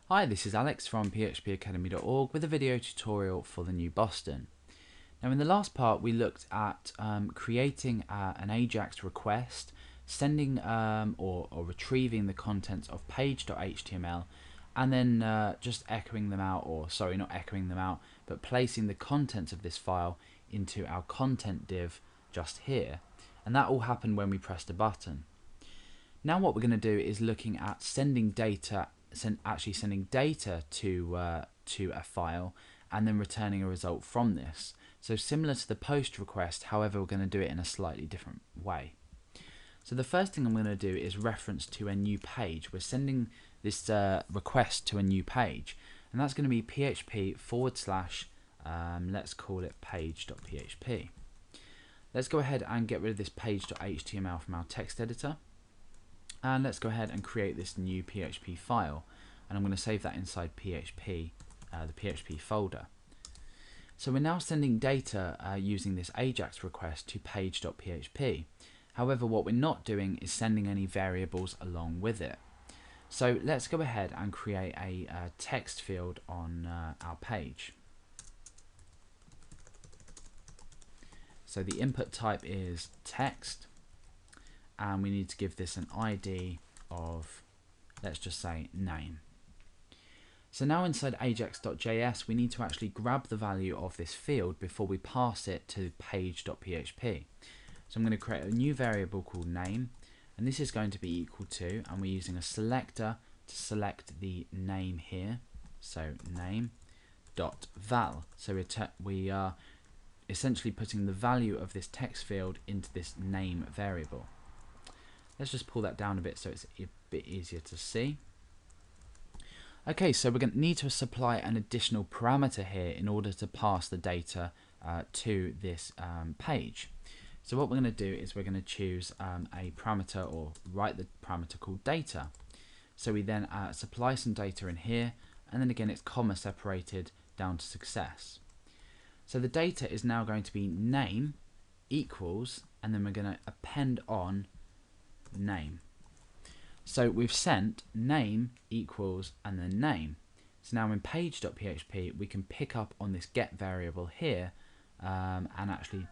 Hi, this is Alex from phpacademy.org with a video tutorial for the new Boston. Now in the last part we looked at creating an AJAX request, sending or retrieving the contents of page.html and then just echoing them out, or sorry, not echoing them out, but placing the contents of this file into our content div just here. And that all happened when we pressed a button. Now what we're going to do is looking at sending data, actually sending data to a file and then returning a result from this. So similar to the post request, however we're going to do it in a slightly different way. So the first thing I'm going to do is reference to a new page. We're sending this request to a new page, and that's going to be php / let's call it page.php. Let's go ahead and get rid of this page.html from our text editor. And let's go ahead and create this new PHP file, and I'm going to save that inside PHP, the PHP folder. So we're now sending data using this AJAX request to page.php. However, what we're not doing is sending any variables along with it. So let's go ahead and create a text field on our page. So the input type is text, and we need to give this an ID of, let's just say, name. So now inside ajax.js we need to actually grab the value of this field before we pass it to page.php. So I'm going to create a new variable called name, and this is going to be equal to, and we're using a selector to select the name here, so name.val. So we are essentially putting the value of this text field into this name variable. Let's just pull that down a bit so it's a bit easier to see. Okay, so we're going to need to supply an additional parameter here in order to pass the data to this page. So what we're going to do is we're going to choose a parameter, or write the parameter called data. So we then supply some data in here, and then again it's comma separated down to success. So the data is now going to be name equals, and then we're going to append on name. So we've sent name equals and then name. So now in page.php we can pick up on this get variable here and actually,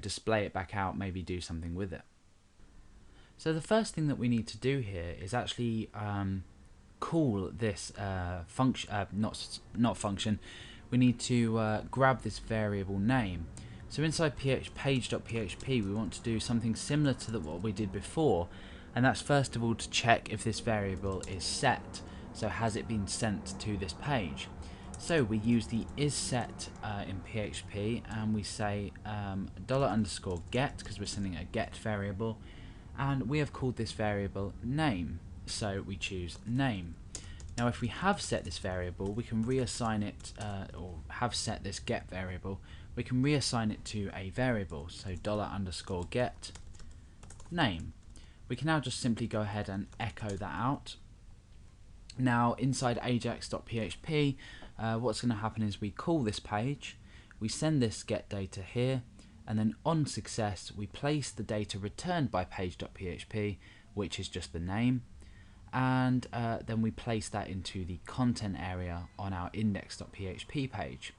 display it back out, maybe do something with it. So the first thing that we need to do here is actually call this function, not function. We need to grab this variable name. So inside page.php we want to do something similar to what we did before, and that's first of all to check if this variable is set. So has it been sent to this page? So we use the isSet in PHP, and we say $_get, because we're sending a get variable, and we have called this variable name, so we choose name. Now if we have set this variable, we can reassign it, or have set this get variable, we can reassign it to a variable, so $_get name. We can now just simply go ahead and echo that out. Now inside ajax.php, what's going to happen is we call this page, we send this get data here, and then on success we place the data returned by page.php, which is just the name, and then we place that into the content area on our index.php page.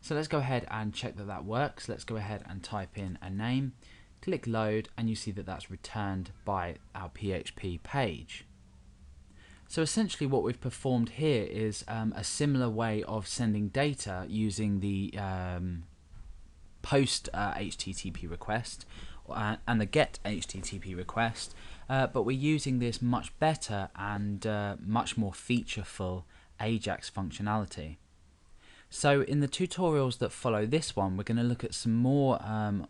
So let's go ahead and check that that works. Let's go ahead and type in a name, click load, and you see that that's returned by our PHP page. So essentially what we've performed here is a similar way of sending data using the post HTTP request and the get HTTP request, but we're using this much better and much more featureful AJAX functionality. So in the tutorials that follow this one, we're going to look at some more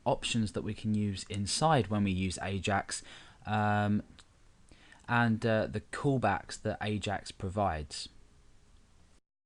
options that we can use inside when we use AJAX, and the callbacks that AJAX provides.